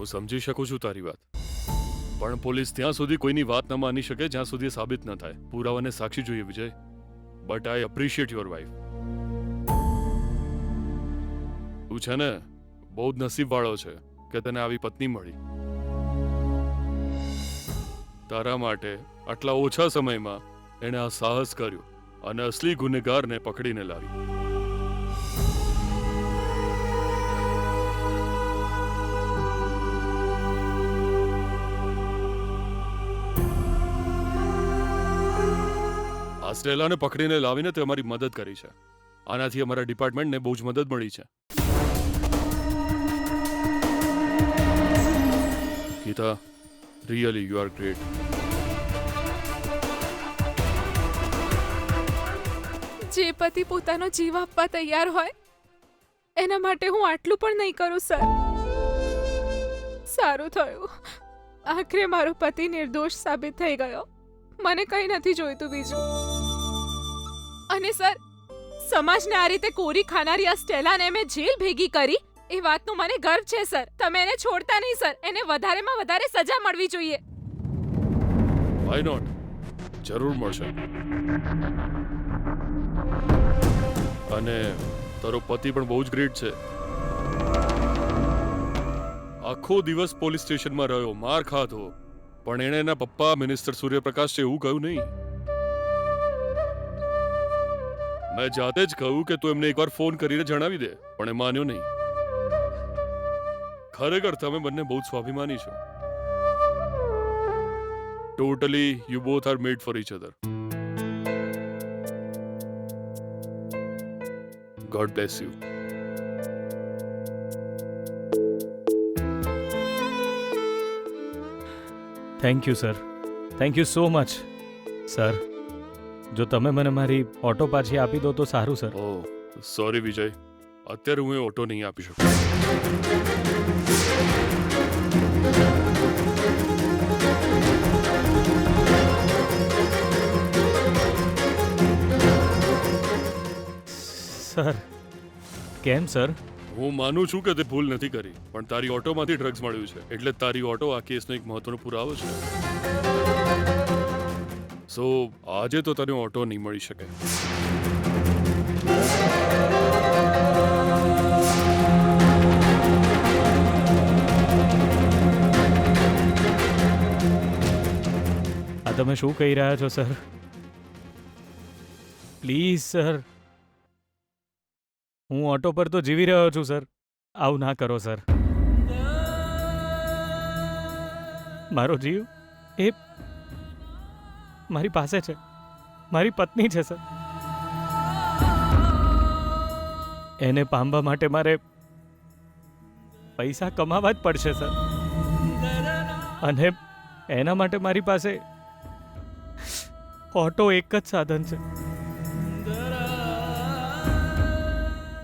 હું સમજી શકું છું તારી વાત, પણ પોલીસ ત્યાં સુધી કોઈની વાત ન માની શકે જ્યાં સુધી એ સાબિત ન થાય. પુરાવાને સાક્ષી જોઈએ Vijay. But I appreciate your wife. તું છે ને બહુ જ નસીબવાળો છે કે તને આવી પત્ની મળી. તારા માટે આટલા ઓછા સમયમાં એણે આ સાહસ કર્યું અને અસલી ગુનેગારને પકડીને લાવી. આ સ્ટેલાને પકડીને લાવીને તે અમારી મદદ કરી છે. આનાથી અમારા ડિપાર્ટમેન્ટને બહુ જ મદદ મળી છે. Gita, really you are great. જે પતિ પોતાનો જીવ આપવા તૈયાર હોય એના માટે હું આટલું પણ નહીં કરું સર. સારું થયું, આખરે મારો પતિ નિર્દોષ સાબિત થઈ ગયો. મને કંઈ નથી જોઈતું બીજું. અને સર, સમાજને આ રીતે કોરી ખાનારી આ સ્ટેલાને મેં જેલ ભેગી કરી એ વાતનો મને ગર્વ છે સર. તમે એને છોડતા નહીં સર. એને વધારેમાં વધારે સજા મળવી જોઈએ. Why not? જરૂર મળશે. અને તારો પતિ પણ બહુ જ ગ્રેટ છે. આખો દિવસ પોલીસ સ્ટેશનમાં રહ્યો, માર ખાધો, પણ એણે એના પપ્પા મિનિસ્ટર સૂર્યપ્રકાશ છે એવું કહ્યું નહીં. મેં જાતે જ કહ્યું કે તું એમને એકવાર ફોન કરીને જણાવી દે, પણ એ માન્યો નહીં. ખરેખર તમે બંને બહુ જ સ્વાભિમાની છો. Totally you both are made for each other. God bless you. Thank you sir. Thank you so much sir. જો તમે મને મારી ઓટો પાછી આપી દો તો સારું સર. ઓહ, સોરી વિજય, અત્યારે હું એ ઓટો નહીં આપી શકું. સર, કેમ સર? હું માનું છું કે તે ભૂલ નથી કરી, પણ તારી ઓટોમાંથી ડ્રગ્સ મળ્યું છે, એટલે તારી ઓટો આ કેસનો એક મહત્વનો પુરાવો છે. સો આજે તો તને ઓટો નહીં મળી શકે. આ તમે શું કહી રહ્યા છો સર? પ્લીઝ સર, હું ઓટો પર તો જીવી રહ્યો છું સર. આવું ના કરો સર. મારો જીવ એ મારી પાસે છે, મારી પત્ની છે સર. એને પામવા માટે મારે પૈસા કમાવા જ પડશે સર. અને એના માટે મારી પાસે ઓટો એક જ સાધન છે.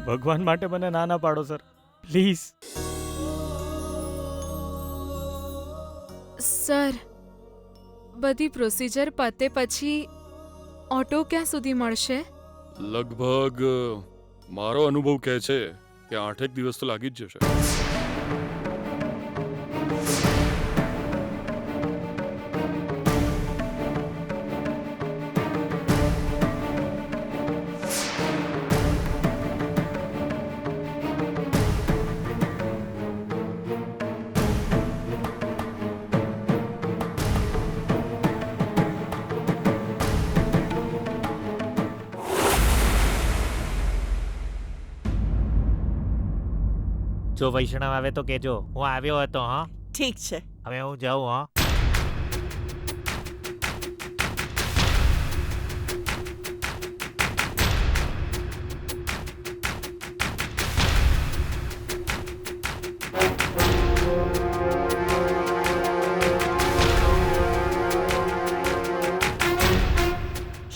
ભગવાન માટે મને ના પાડો સર, પ્લીઝ. સર, બધી પ્રોસિજર પતે પછી ઓટો ક્યાં સુધી મળશે? લગભગ મારો અનુભવ કહે છે કે 8 દિવસ તો લાગી જ જશે. જો વૈષ્ણવ આવે તો કેજો, હું આવ્યો હતો. હા, ઠીક છે. હવે હું જાઉં. હા,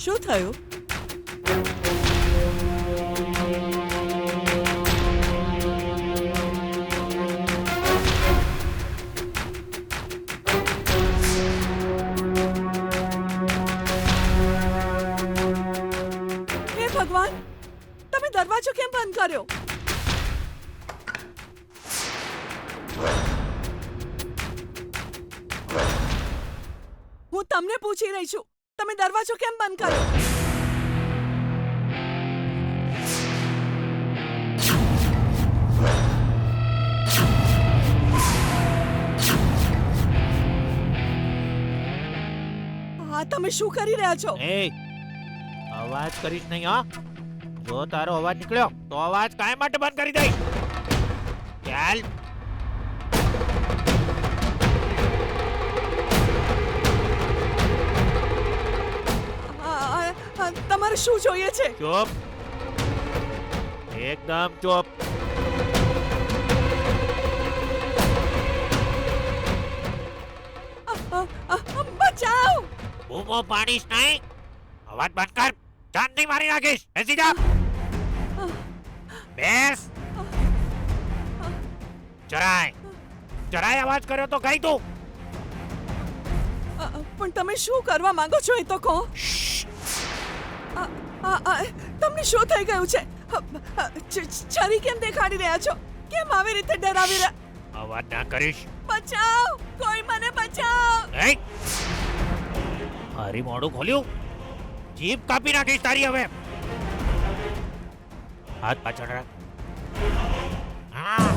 શું થયું? ભગવાન, તમે દરવાજો કેમ બંધ કર્યો? હું તમને પૂછી રહી છું, તમે દરવાજો કેમ બંધ કર્યો? આ તમે શું કરી રહ્યા છો? એ અવાજ કરીશ નહીં હા. જો તારો અવાજ નીકળ્યો તો અવાજ કાયમ માટે બંધ કરી દઈ. ચાલ. તમારે શું જોઈએ છે? ચૂપ. એકદમ ચૂપ. બચાવ! બૂમો પાડીશ નહીં. અવાજ બંધ કર. જાન નહીં મારી નાખીશ. બેસી જા. બેસ. જરાય અવાજ કર્યો તો કઈ તું. પણ તમે શું કરવા માંગો છો એ તો કહો. તમને શું થઈ ગયું છે? છરી કેમ દેખાડી રહ્યા છો? કેમ આવી રીતે ડરાવી રહ્યા? અવાજ ના કરીશ. બચાવ! કોઈ મને બચાવ! એ હારી મોઢું ખોલ્યું. જીભ કાપી નાખીશ તારી હવે. હાથ પાછળ રાખ. હા.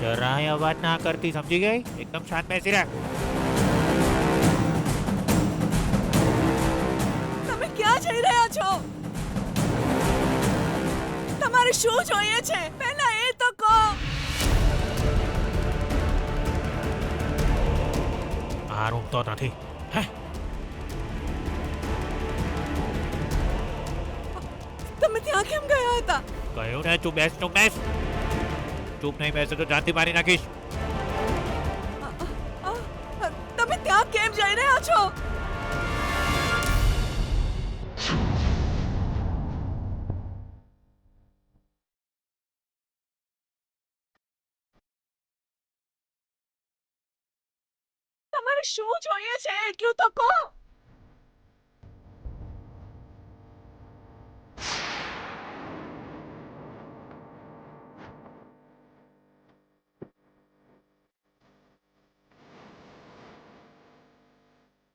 જરાય અવાજ ના કરતી, સમજી ગઈ? એકદમ શાંત બેસી રહે. તમે ક્યાં જઈ રહ્યા છો? તમારે શું જોઈએ છે? પહેલા એ તો કહો. આ રૂમ તો નથી. હે? તમે ત્યાં કેમ ગયા હતા? કહ્યું ને તું બેસ, તું બેસ. ચૂપ નહીં બેસે તો જાનથી મારી નાખીશ. તમે ત્યાં કેમ જઈ રહ્યા છો? તમારે શું જોઈએ છે એટલું તો કહો.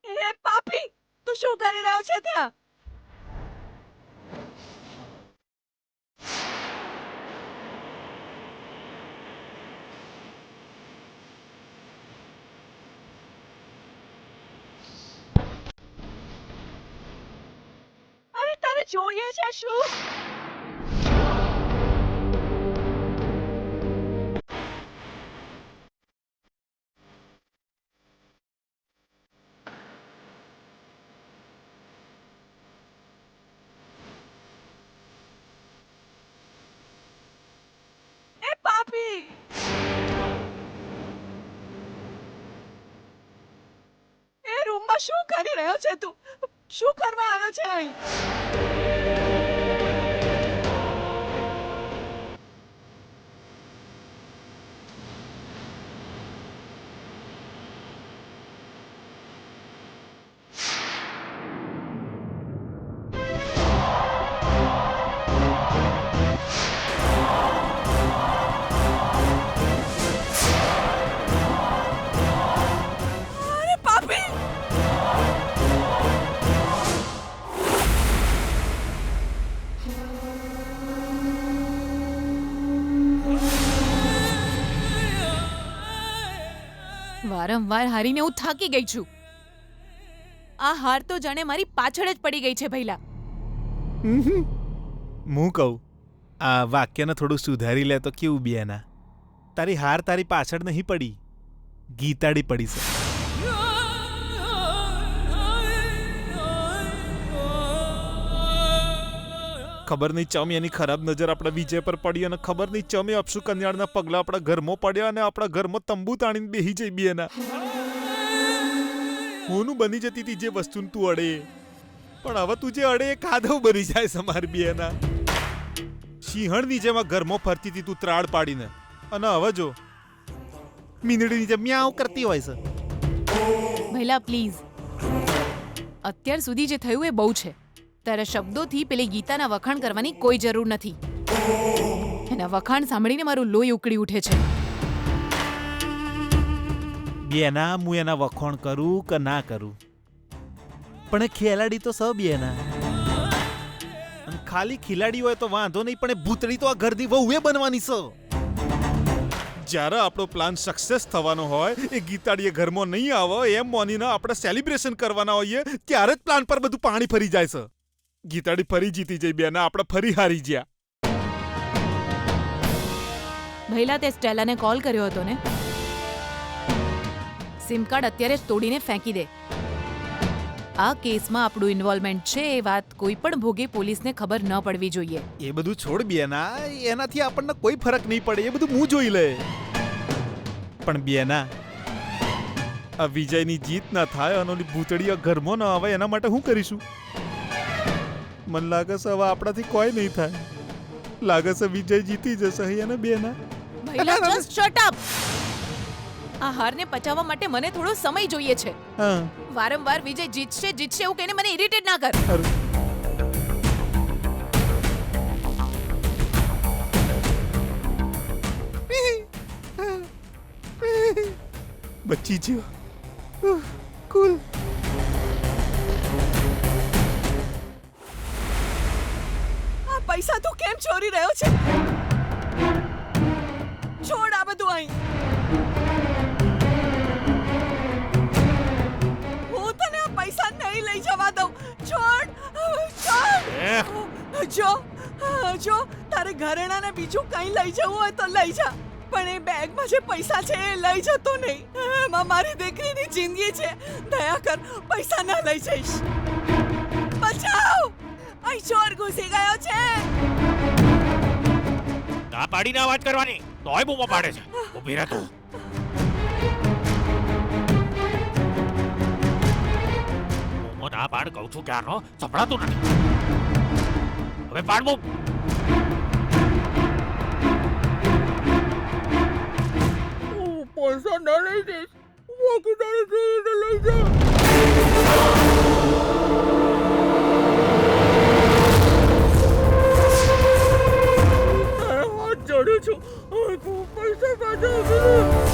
એ પાપી, તું શું કરી રહ્યો છે ત્યાં? અરે તને જોઈએ છે શું? એ પાપી, એ રૂમમાં શું કરી રહ્યો છે તું? શું કરવા આવ્યો છે અહીં? અરે પાપી! વારંવાર હારીને હું થાકી ગઈ છું. આ હાર તો જાણે મારી પાછળ જ પડી ગઈ છે ભઈલા. હું કહું આ વાક્યને થોડું સુધારી લે તો કેવું બિયાના? તારી હાર તારી પાછળ નહીં પડી, ગીતાડી પડી છે. ખબર નહીં ચમ એની ખરાબ નજર આપણા વિજય પર પડી અને ખબર નહીં ચમ એ અપશુ કન્યાળના પગલા આપણા ઘરમાં પડ્યા અને આપણા ઘરમાં તંબુ તાણીને બેહી જઈ બિયાના. હોનું બની જતી હતી જે વસ્તુને તું અડે, પણ હવે તું જે અડે એ કાદવ બની જાય છે મારી બેના. સિંહણની જેમ આ ઘરમાં ફરતી હતી તું ત્રાડ પાડીને, અને હવે જો મીંદડીની જેમ મ્યાઉ કરતી હોય છે. ભઈલા પ્લીઝ, અત્યાર સુધી જે થયું એ બહુ છે. તારા શબ્દોથી પેલી ગીતાના વખાણ કરવાની કોઈ જરૂર નથી. એના વખાણ સાંભળીને મારું લોહી ઉકળી ઉઠે છે. બેના હું એના વખોણ કરું કે ના કરું, પણ એ ખેલાડી તો સ બેના. અને ખાલી ખિલાડી હોય તો વાંધો નહીં, પણ એ ભૂતળી તો આ ઘરની વહુ એ બનવાની છે. જ્યારે આપણો પ્લાન સક્સેસ થવાનો હોય, એ ગીતાડીએ ઘરમાં નહીં આવે એમ માનીને આપણે સેલિબ્રેશન કરવાના હોઈએ, ત્યારે જ પ્લાન પર બધું પાણી ફરી જાય છે. ગીતાડી ફરી જીતી જઈ બેના, આપણે ફરી હારી ગયા. ભઈલા તે સ્ટેલાને કોલ કર્યો હતો ને? સિમ કાર્ડ અત્યારે જ તોડીને ફેંકી દે. આ કેસમાં આપણું ઇન્વોલ્વમેન્ટ છે એ વાત કોઈ પણ ભોગે પોલીસને ખબર ન પડવી જોઈએ. એ બધું છોડ બેના, એનાથી આપણને કોઈ ફરક નહીં પડે, એ બધું હું જોઈ લે. પણ બેના, આ વિજયની જીત ના થાય અને ઓલી ભૂતળી આ ઘરમાં ન આવે એના માટે શું કરીશું? મને લાગે છે હવે આપણાથી કોઈ નહીં થાય. લાગે છે વિજય જીતી જશે એને બેના. ભઈલા જસ્ટ શટ અપ. આ હારને પચાવવા માટે મને થોડો સમય જોઈએ છે. હા, વારંવાર વિજય જીતશે જીતશે એવું કહીને મને ઇરિટેટ ના કર. બચી ગયો. કુલ. આ પૈસા તું કેમ ચોરી રહ્યો છે? છોડ આ બધું અહીં. હું તને આ પૈસા નહીં લઈ જવા દઉં. છોડ, છોડ. જો તારે ઘરેણાને બીજું કંઈ લઈ જવું હોય તો લઈ જા, પણ એ બેગમાં જે પૈસા છે એ લઈ જતો નહીં. એમાં મારી દીકરીની જિંદગી છે. દયા કર, પૈસા ના લઈ જઈશ. બચાવ! અહીં ચોર ઘૂસી ગયો છે. ના પાડીને અવાજ કરવાની, તોય બૂમો પાડે છે. ઊભી રહે તું. બૂમો ના પાડ કહું છું ક્યારનો, સંભળાતું નથી. હવે પાડ બૂમ. પૈસા ના લઈ જઈશ. બાકી તારે જોઈએ લઈ જા. હાથ જોડું છું. પૈસા પાછા.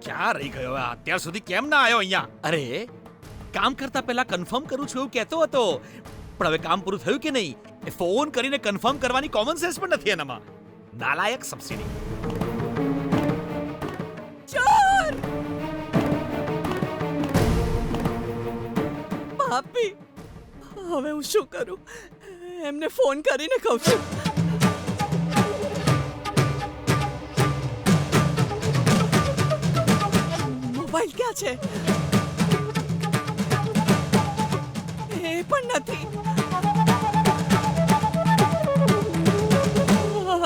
ક્યાં રહી ગયો? અત્યાર સુધી કેમ ના આવ્યો અહીંયા? અરે કામ કરતા પહેલા કન્ફર્મ કરું છું એવું કહેતો હતો, પણ હવે કામ પૂરું થયું કે નહીં એ ફોન કરીને કન્ફર્મ કરવાની કોમન સેન્સ પણ નથી એનામાં. નાલાયક સબસિડી. ચોર! ભાભી, હવે હું શું કરું? એમને ફોન કરીને કહું છું. મોબાઈલ ક્યાં છે? એ પણ નથી.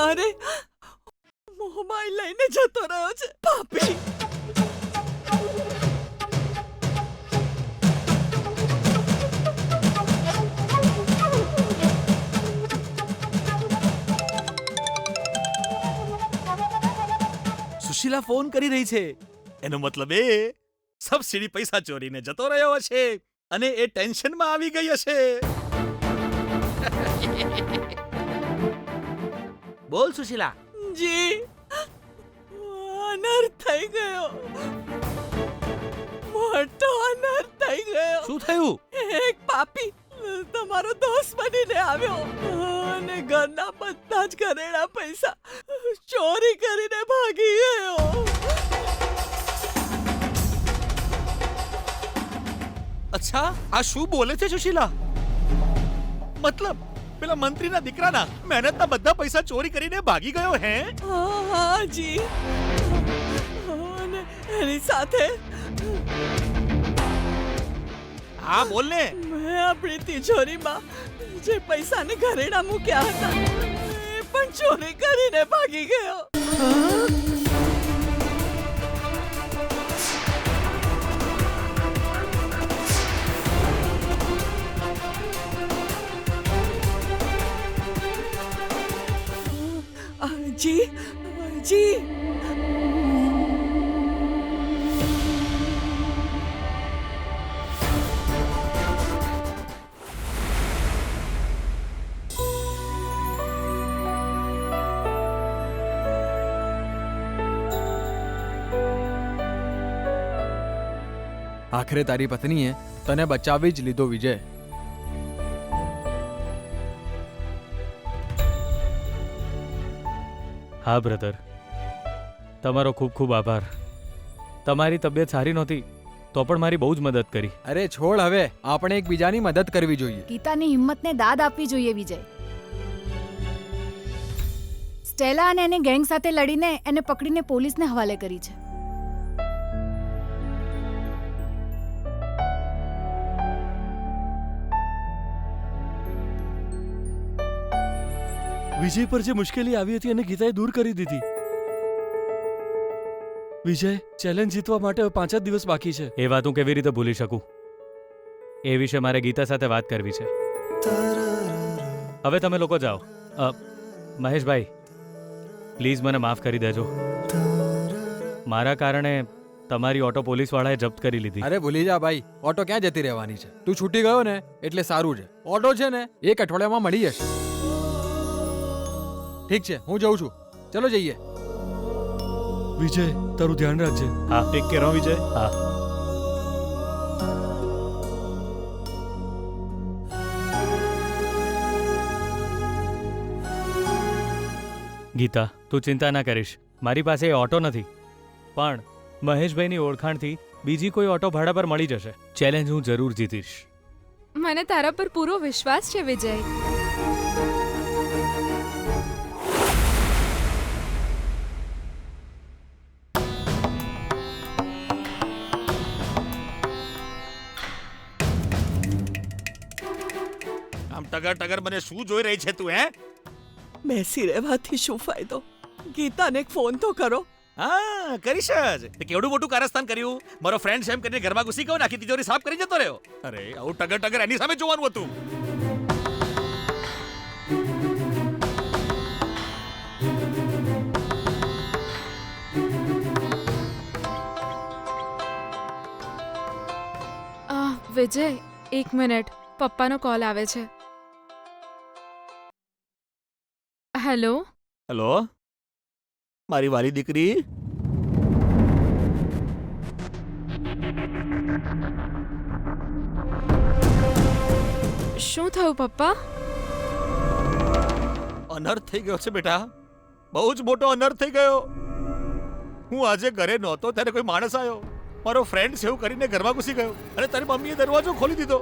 અરે, મોબાઈલ લઈને જતો રહ્યો છે. ભાભી, સુશીલા ફોન કરી રહી છે. એનો મતલબ એ સબસિડી પૈસા ચોરીને જતો રહ્યો હશે અને એ ટેન્શનમાં આવી ગઈ હશે. બોલ સુશીલા. જી અનર્થ થઈ ગયો, મોટો અનર્થ થઈ ગયો. શું થયું? એક પાપી તમારો દોસ્ત બનીને આવ્યો અને ઘરના બધા જ ઘરેણા પૈસા ચોરી કરીને ભાગી ગયો. અચ્છા, આ શું બોલે છે સુશીલા? મતલબ પેલા મંત્રીના દીકરાના મહેનતના બધા પૈસા ચોરી કરીને ભાગી ગયો હે? હા જી, અને એની સાથે હા બોલ ને. મેં આપણી તિજોરીમાં જે પૈસાને ઘરેણા મૂક્યા હતા એ પણ ચોરી કરીને ભાગી ગયો. જી જી આખરે તારી પત્નીએ તને બચાવી જ લીધો વિજય. હા બ્રધર, તમારો ખૂબ ખૂબ આભાર. તમારી તબિયત સારી નહોતી તો પણ મારી બહુ જ મદદ કરી. અરે છોડ, હવે આપણે એકબીજાની મદદ કરવી જોઈએ. ગીતાની હિંમતને દાદ આપવી જોઈએ વિજય. સ્ટેલા અને એની ગેંગ સાથે લડીને એને પકડીને પોલીસને હવાલે કરી છે. વિજય પર જે મુશ્કેલી આવી હતી એને ગીતાએ દૂર કરી દીધી. વિજય, ચેલેન્જ જીતવા માટે હવે 5 જ દિવસ બાકી છે. એ વાત હું કેવી રીતે ભૂલી શકું? એ વિશે મારે ગીતા સાથે વાત કરવી છે. હવે તમે લોકો જાઓ. મહેશભાઈ, પ્લીઝ મને માફ કરી દેજો. મારા કારણે તમારી ઓટો પોલીસવાળાએ જપ્ત કરી લીધી. અરે ભૂલી જા ભાઈ, ઓટો ક્યાં જતી રહેવાની છે? તું છૂટી ગયો ને એટલે સારું છે. ઓટો છે ને 1 અઠવાડિયામાં મળી જશે. ઠીક છે, હું જઉં છું. ચલો જઈએ. વિજય, તારું ધ્યાન રાખજે. હા, ટેક કેર હો વિજય. હા. ગીતા, તું ચિંતા ના કરીશ. મારી પાસે એ ઓટો નથી, પણ મહેશભાઈની ઓળખાણથી બીજી કોઈ ઓટો ભાડા પર મળી જશે. ચેલેન્જ હું જરૂર જીતીશ. મને તારા પર પૂરો વિશ્વાસ છે વિજય. આમ ટગર ટગર મને શું જોઈ રહી છે તું? હે, બેસી રહેવાથી શું ફાયદો? ગીતાને એક ફોન તો કરો. હા, કરીશ જ. તે કેવડું મોટું કારસ્તાન કર્યું. મારો ફ્રેન્ડ છે એમ કરીને ઘરમાં ઘૂસી ગયો, આખી તિજોરી સાફ કરી જતો રહ્યો. અરે આવું ટગર ટગર એની સામે જોવાનું હતું. વિજય, 1 મિનિટ, પપ્પાનો કોલ આવે છે. હેલો. હેલો, મારી વાલી દીકરી. શું થયું પપ્પા? અનર્થ થઈ ગયો છે બેટા, બહુ જ મોટો અનર્થ થઈ ગયો. હું આજે ઘરે નહોતો ત્યારે કોઈ માણસ આવ્યો, મારો ફ્રેન્ડ છે એવું કરીને ઘરમાં ઘૂસી ગયો અને તારી મમ્મીએ દરવાજો ખોલી દીધો.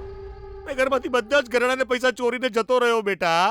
મેં ઘરમાંથી બધા જ ઘરેણાને પૈસા ચોરીને જતો રહ્યો બેટા.